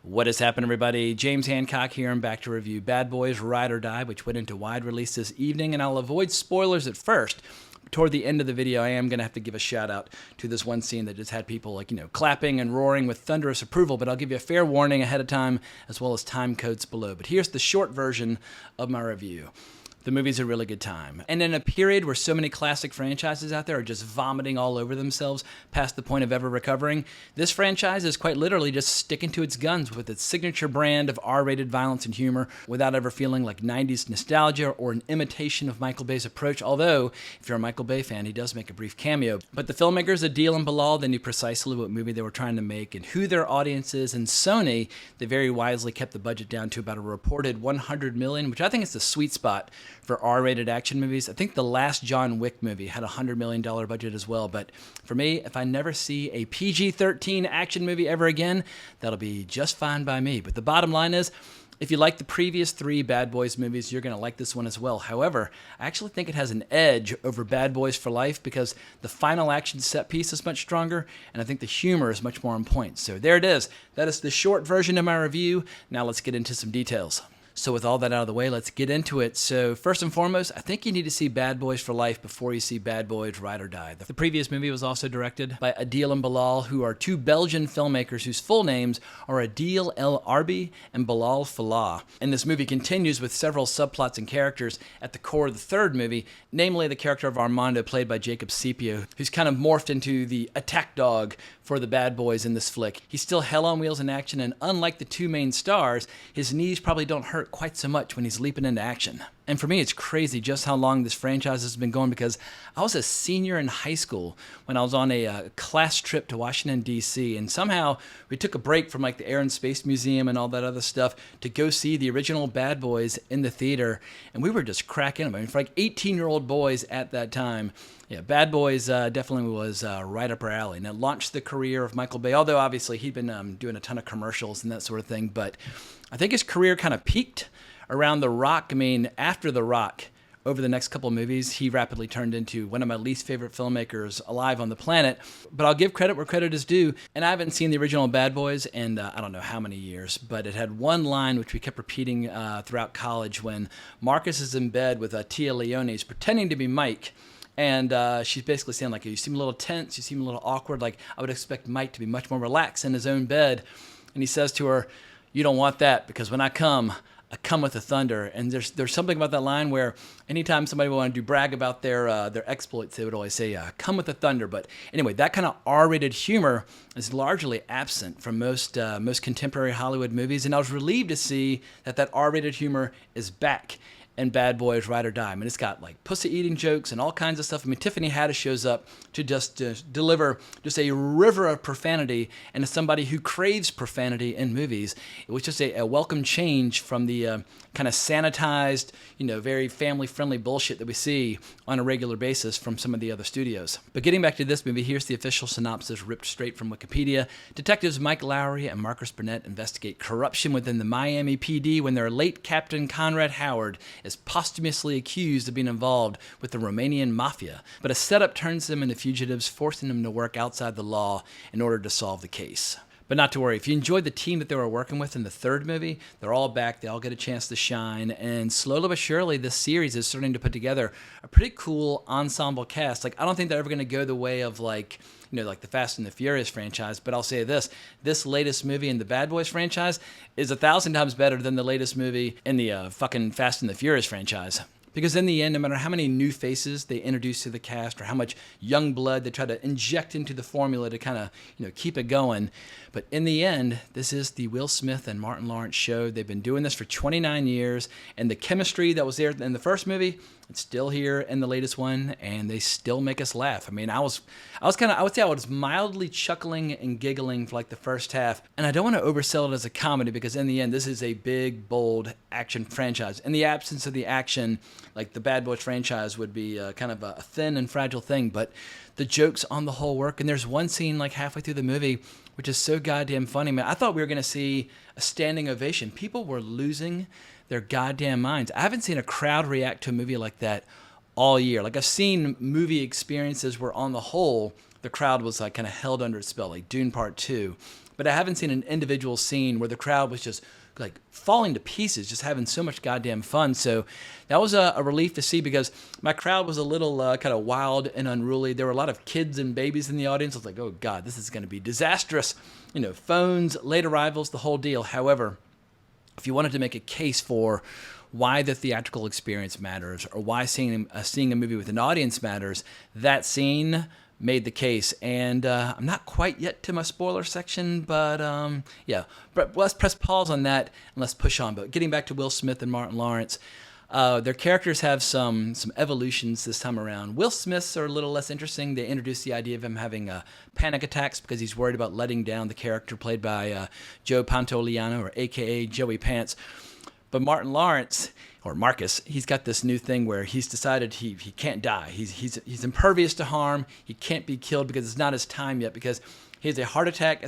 What has happened, everybody? James Hancock here. I'm back to review Bad Boys Ride or Die, which went into wide release this evening, and I'll avoid spoilers at first. Toward the end of the video, I am going to have to give a shout out to this one scene that just had people clapping and roaring with thunderous approval, but I'll give you a fair warning ahead of time as well as time codes below. But here's the short version of my review. The movie's a really good time. And in a period where so many classic franchises out there are just vomiting all over themselves past the point of ever recovering, this franchise is quite literally just sticking to its guns with its signature brand of R-rated violence and humor without ever feeling like 90s nostalgia or an imitation of Michael Bay's approach. Although, if you're a Michael Bay fan, he does make a brief cameo. But the filmmakers, Adil and Bilall, they knew precisely what movie they were trying to make and who their audience is. And Sony, they very wisely kept the budget down to about a reported $100 million, which I think is the sweet spot for R-rated action movies. I think the last John Wick movie had a $100 million budget as well, but for me, if I never see a PG-13 action movie ever again, that'll be just fine by me. But the bottom line is, if you like the previous 3 Bad Boys movies, you're going to like this one as well. However, I actually think it has an edge over Bad Boys for Life because the final action set piece is much stronger, and I think the humor is much more on point. So there it is. That is the short version of my review. Now let's get into some details. So with all that out of the way, let's get into it. So first and foremost, I think you need to see Bad Boys for Life before you see Bad Boys Ride or Die. The previous movie was also directed by Adil and Bilall, who are 2 Belgian filmmakers whose full names are Adil El Arbi and Bilal Fallah. And this movie continues with several subplots and characters at the core of the third movie, namely the character of Armando, played by Jacob Sepio, who's kind of morphed into the attack dog for the bad boys in this flick. He's still hell on wheels in action, and unlike the 2 main stars, his knees probably don't hurt quite so much when he's leaping into action. And for me, it's crazy just how long this franchise has been going, because I was a senior in high school when I was on a class trip to Washington, D.C., and somehow we took a break from like the Air and Space Museum and all that other stuff to go see the original Bad Boys in the theater, and we were just cracking them. I mean, for like 18-year-old boys at that time, yeah, Bad Boys definitely was right up our alley. And it launched the career of Michael Bay, although obviously he'd been doing a ton of commercials and that sort of thing, but I think his career kind of peaked around The Rock. I mean, after The Rock, over the next couple of movies, he rapidly turned into one of my least favorite filmmakers alive on the planet. But I'll give credit where credit is due. And I haven't seen the original Bad Boys in I don't know how many years, but it had one line which we kept repeating throughout college when Marcus is in bed with Tia Leone. He's pretending to be Mike. And she's basically saying, like, you seem a little tense, you seem a little awkward. Like, I would expect Mike to be much more relaxed in his own bed. And he says to her, "You don't want that, because when I come with the thunder." And there's something about that line where anytime somebody wanted to brag about their exploits, they would always say, "Come with the thunder." But anyway, that kind of R-rated humor is largely absent from most contemporary Hollywood movies. And I was relieved to see that R-rated humor is back and Bad Boys Ride or Die. I mean, it's got like pussy-eating jokes and all kinds of stuff. I mean, Tiffany Haddish shows up to just deliver just a river of profanity, and as somebody who craves profanity in movies, it was just a welcome change from the kind of sanitized, very family-friendly bullshit that we see on a regular basis from some of the other studios. But getting back to this movie, here's the official synopsis ripped straight from Wikipedia. Detectives Mike Lowry and Marcus Burnett investigate corruption within the Miami PD when their late Captain Conrad Howard is posthumously accused of being involved with the Romanian mafia. But a setup turns them into fugitives, forcing them to work outside the law in order to solve the case. But not to worry, if you enjoyed the team that they were working with in the third movie, they're all back, they all get a chance to shine, and slowly but surely this series is starting to put together a pretty cool ensemble cast. Like, I don't think they're ever going to go the way of like the Fast and the Furious franchise, but I'll say this latest movie in the Bad Boys franchise is 1,000 times better than the latest movie in the fucking Fast and the Furious franchise. Because in the end, no matter how many new faces they introduce to the cast or how much young blood they try to inject into the formula to kind of, keep it going, but in the end, this is the Will Smith and Martin Lawrence show. They've been doing this for 29 years, and the chemistry that was there in the first movie, it's still here in the latest one, and they still make us laugh. I mean, I would say I was mildly chuckling and giggling for like the first half, and I don't want to oversell it as a comedy because in the end, this is a big, bold action franchise. In the absence of the action, like the Bad Boys franchise would be kind of a thin and fragile thing, but the jokes on the whole work. And there's one scene like halfway through the movie which is so goddamn funny, man. I thought we were going to see a standing ovation. People were losing their goddamn minds. I haven't seen a crowd react to a movie like that all year. Like, I've seen movie experiences where on the whole the crowd was like kind of held under its spell, like Dune Part 2. but I haven't seen an individual scene where the crowd was just like falling to pieces, just having so much goddamn fun. So that was a relief to see, because my crowd was a little kind of wild and unruly. There were a lot of kids and babies in the audience. I was like, oh God, this is going to be disastrous. You know, phones, late arrivals, the whole deal. However, if you wanted to make a case for why the theatrical experience matters, or why seeing a movie with an audience matters, that scene made the case. And I'm not quite yet to my spoiler section, but yeah. But let's press pause on that and let's push on. But getting back to Will Smith and Martin Lawrence, their characters have some evolutions this time around. Will Smith's are a little less interesting. They introduce the idea of him having panic attacks because he's worried about letting down the character played by Joe Pantoliano, or AKA Joey Pants. But Martin Lawrence, or Marcus, he's got this new thing where he's decided he can't die. He's impervious to harm. He can't be killed because it's not his time yet, because he has a heart attack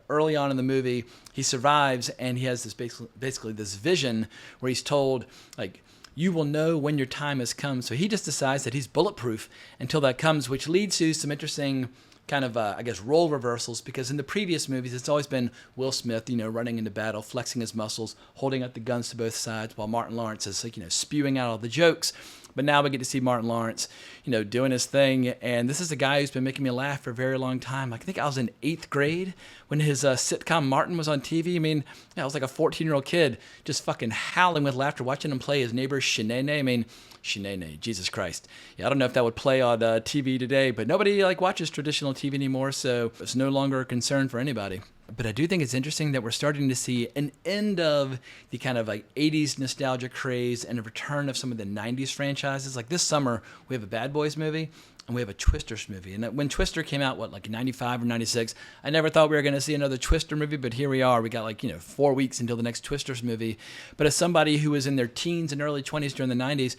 early on in the movie. He survives, and he has this basically this vision where he's told, like, you will know when your time has come. So he just decides that he's bulletproof until that comes, which leads to some interesting kind of, I guess, role reversals, because in the previous movies, it's always been Will Smith, you know, running into battle, flexing his muscles, holding up the guns to both sides, while Martin Lawrence is, like, you know, spewing out all the jokes. But now we get to see Martin Lawrence, you know, doing his thing. And this is a guy who's been making me laugh for a very long time. Like, I think I was in 8th grade when his sitcom Martin was on TV. I mean, I was like a 14-year-old kid just fucking howling with laughter watching him play his neighbor Shanae. I mean, Shanae, Jesus Christ. Yeah, I don't know if that would play on TV today, but nobody like watches traditional TV anymore, so it's no longer a concern for anybody. But I do think it's interesting that we're starting to see an end of the kind of like 80s nostalgia craze and a return of some of the 90s franchises. Like this summer, we have a Bad Boys movie and we have a Twisters movie. And when Twister came out, like 95 or 96, I never thought we were going to see another Twister movie, but here we are. We got 4 weeks until the next Twisters movie. But as somebody who was in their teens and early 20s during the 90s,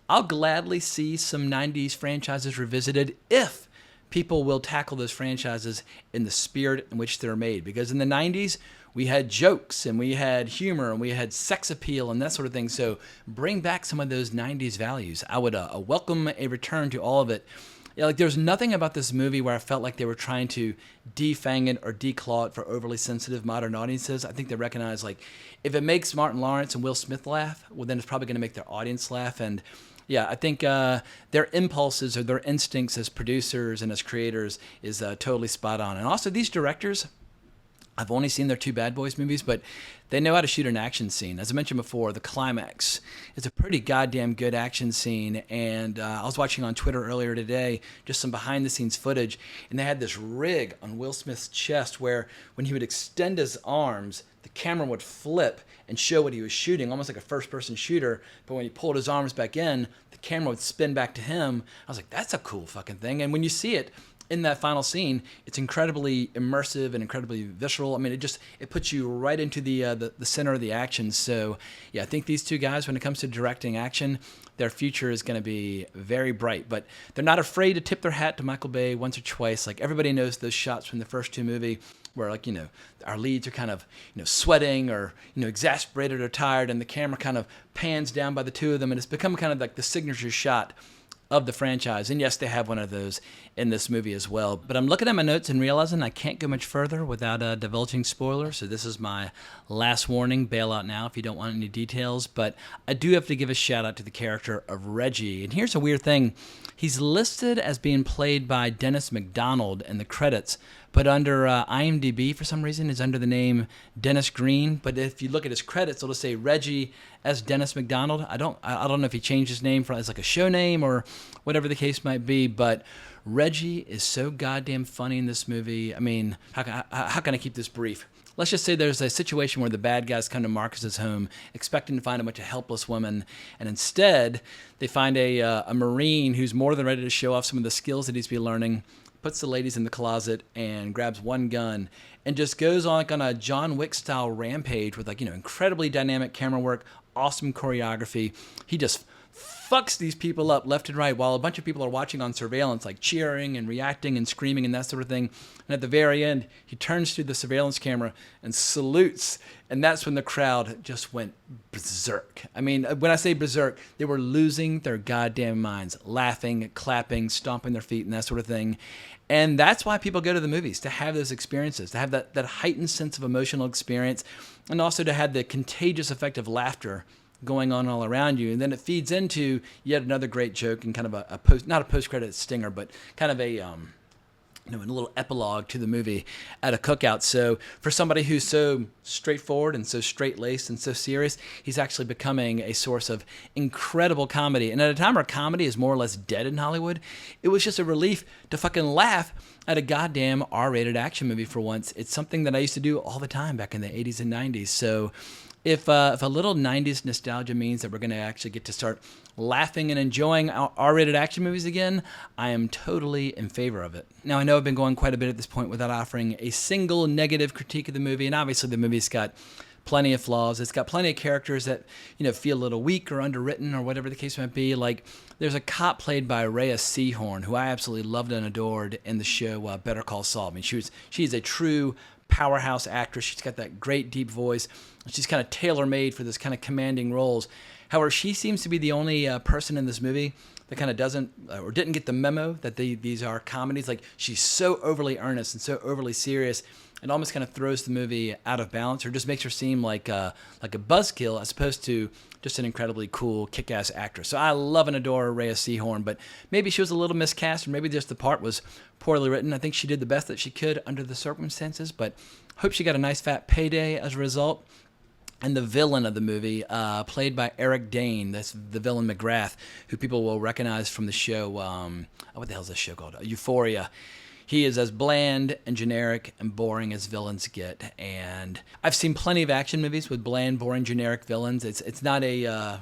I'll gladly see some 90s franchises revisited if people will tackle those franchises in the spirit in which they're made. Because in the 90s, we had jokes and we had humor and we had sex appeal and that sort of thing. So bring back some of those 90s values. I would welcome a return to all of it. Yeah, like there's nothing about this movie where I felt like they were trying to defang it or declaw it for overly sensitive modern audiences. I think they recognize, like, if it makes Martin Lawrence and Will Smith laugh, well, then it's probably going to make their audience laugh. And yeah, I think their impulses or their instincts as producers and as creators is totally spot on. And also these directors, I've only seen their 2 Bad Boys movies, but they know how to shoot an action scene. As I mentioned before, the climax is a pretty goddamn good action scene. And I was watching on Twitter earlier today just some behind-the-scenes footage, and they had this rig on Will Smith's chest where when he would extend his arms, the camera would flip and show what he was shooting, almost like a first-person shooter. But when he pulled his arms back in, the camera would spin back to him. I was like, that's a cool fucking thing. And when you see it in that final scene, it's incredibly immersive and incredibly visceral. I mean, it puts you right into the center of the action. So yeah, I think these 2 guys, when it comes to directing action, their future is going to be very bright. But they're not afraid to tip their hat to Michael Bay once or twice. Like, everybody knows those shots from the first 2 movies where, like, our leads are kind of, sweating or, exasperated or tired, and the camera kind of pans down by the 2 of them, and it's become kind of like the signature shot of the franchise. And yes, they have one of those in this movie as well. But I'm looking at my notes and realizing I can't go much further without divulging spoilers. So this is my last warning. Bail out now if you don't want any details. But I do have to give a shout out to the character of Reggie. And here's a weird thing. He's listed as being played by Dennis McDonald in the credits, but under IMDb, for some reason, is under the name Dennis Green. But if you look at his credits, it'll say Reggie as Dennis McDonald. I don't know if he changed his name as like a show name or whatever the case might be, but Reggie is so goddamn funny in this movie. I mean, how can I keep this brief? Let's just say there's a situation where the bad guys come to Marcus's home expecting to find a bunch of helpless women, and instead they find a Marine who's more than ready to show off some of the skills that he's been learning, puts the ladies in the closet and grabs one gun and just goes on a John Wick style rampage with incredibly dynamic camera work, awesome choreography. He just fucks these people up left and right while a bunch of people are watching on surveillance, like cheering and reacting and screaming and that sort of thing. And at the very end, he turns to the surveillance camera and salutes. And that's when the crowd just went berserk. I mean, when I say berserk, they were losing their goddamn minds, laughing, clapping, stomping their feet and that sort of thing. And that's why people go to the movies, to have those experiences, to have that heightened sense of emotional experience, and also to have the contagious effect of laughter going on all around you. And then it feeds into yet another great joke and kind of a post, not a post-credit stinger, but kind of a little epilogue to the movie at a cookout. So for somebody who's so straightforward and so straight-laced and so serious, he's actually becoming a source of incredible comedy. And at a time where comedy is more or less dead in Hollywood, it was just a relief to fucking laugh at a goddamn R-rated action movie for once. It's something that I used to do all the time back in the 80s and 90s. So if a little 90s nostalgia means that we're going to actually get to start laughing and enjoying R-rated action movies again, I am totally in favor of it. Now, I know I've been going quite a bit at this point without offering a single negative critique of the movie, and obviously the movie's got plenty of flaws. It's got plenty of characters that, feel a little weak or underwritten or whatever the case might be. Like, there's a cop played by Rhea Seehorn, who I absolutely loved and adored in the show Better Call Saul. I mean, she's a true powerhouse actress. She's got that great deep voice. She's kind of tailor-made for this kind of commanding roles. However, she seems to be the only person in this movie that kind of doesn't or didn't get the memo that these are comedies. Like, she's so overly earnest and so overly serious, it almost kind of throws the movie out of balance, or just makes her seem like a buzzkill as opposed to just an incredibly cool, kick-ass actress. So I love and adore Rhea Seehorn, but maybe she was a little miscast, or maybe just the part was poorly written. I think she did the best that she could under the circumstances, but hope she got a nice fat payday as a result. And the villain of the movie, played by Eric Dane, that's the villain McGrath, who people will recognize from the show, what the hell is this show called? Euphoria. He is as bland and generic and boring as villains get. And I've seen plenty of action movies with bland, boring, generic villains. It's not a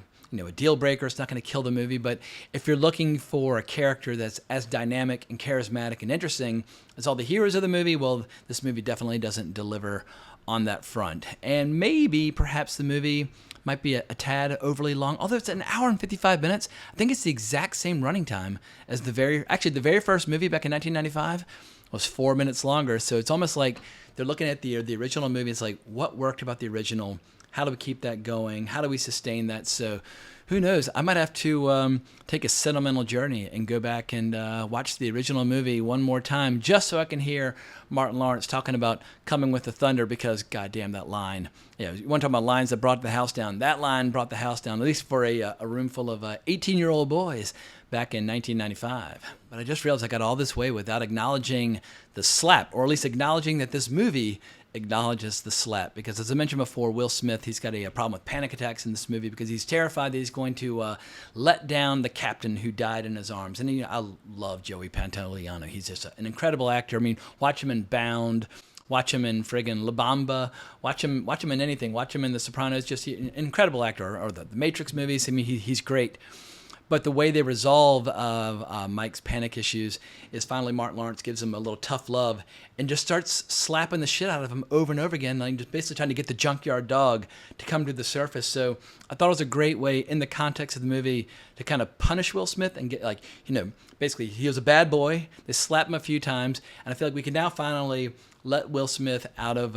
deal breaker. It's not going to kill the movie. But if you're looking for a character that's as dynamic and charismatic and interesting as all the heroes of the movie, well, this movie definitely doesn't deliver on that front. And maybe, perhaps the movie might be a tad overly long, although it's an hour and 55 minutes. I think it's the exact same running time as the very first movie back in 1995 was 4 minutes longer. So it's almost like they're looking at the original movie. It's like, what worked about the original? How do we keep that going? How do we sustain that? So who knows? I might have to take a sentimental journey and go back and watch the original movie one more time just so I can hear Martin Lawrence talking about coming with the thunder, because goddamn, that line. You want to talk about lines that brought the house down. That line brought the house down, at least for a room full of 18-year-old boys back in 1995. But I just realized I got all this way without acknowledging the slap, or at least acknowledging that this movie acknowledges the slap, because as I mentioned before, Will Smith, he's got a problem with panic attacks in this movie because he's terrified that he's going to let down the captain who died in his arms. And I love Joey Pantoliano. He's just an incredible actor. I mean, watch him in Bound, watch him in friggin' La Bamba, watch him in anything, watch him in The Sopranos. Just an incredible actor, or the Matrix movies. I mean, he's great. But the way they resolve Mike's panic issues is finally Martin Lawrence gives him a little tough love and just starts slapping the shit out of him over and over again, like just basically trying to get the junkyard dog to come to the surface. So I thought it was a great way in the context of the movie to kind of punish Will Smith and get, basically he was a bad boy. They slapped him a few times, and I feel like we can now finally let Will Smith out of,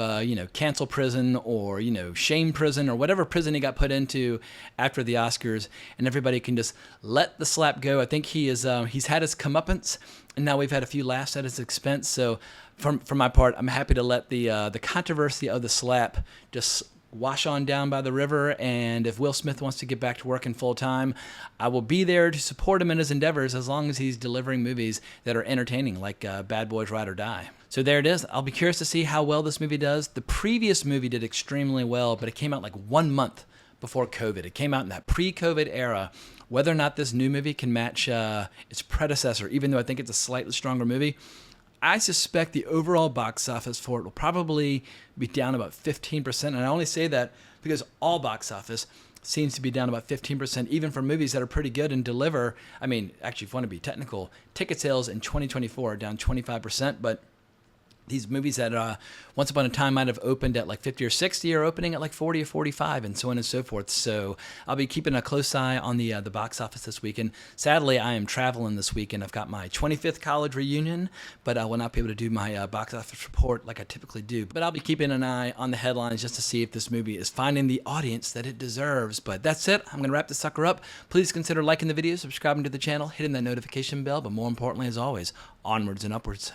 cancel prison or, shame prison or whatever prison he got put into after the Oscars, and everybody can just let the slap go. I think he's had his comeuppance, and now we've had a few laughs at his expense. So for my part, I'm happy to let the controversy of the slap just wash on down by the river, and if Will Smith wants to get back to working full time, I will be there to support him in his endeavors as long as he's delivering movies that are entertaining, like Bad Boys Ride or Die. So there it is. I'll be curious to see how well this movie does. The previous movie did extremely well, but it came out like 1 month before COVID. It came out in that pre-COVID era. Whether or not this new movie can match its predecessor, even though I think it's a slightly stronger movie, I suspect the overall box office for it will probably be down about 15%. And I only say that because all box office seems to be down about 15%, even for movies that are pretty good and deliver. I mean, actually, if you want to be technical, ticket sales in 2024 are down 25%, but these movies that once upon a time might have opened at like 50 or 60 are opening at like 40 or 45 and so on and so forth. So I'll be keeping a close eye on the box office this weekend. Sadly, I am traveling this weekend. I've got my 25th college reunion, but I will not be able to do my box office report like I typically do. But I'll be keeping an eye on the headlines just to see if this movie is finding the audience that it deserves. But that's it. I'm going to wrap this sucker up. Please consider liking the video, subscribing to the channel, hitting that notification bell, but more importantly, as always, onwards and upwards.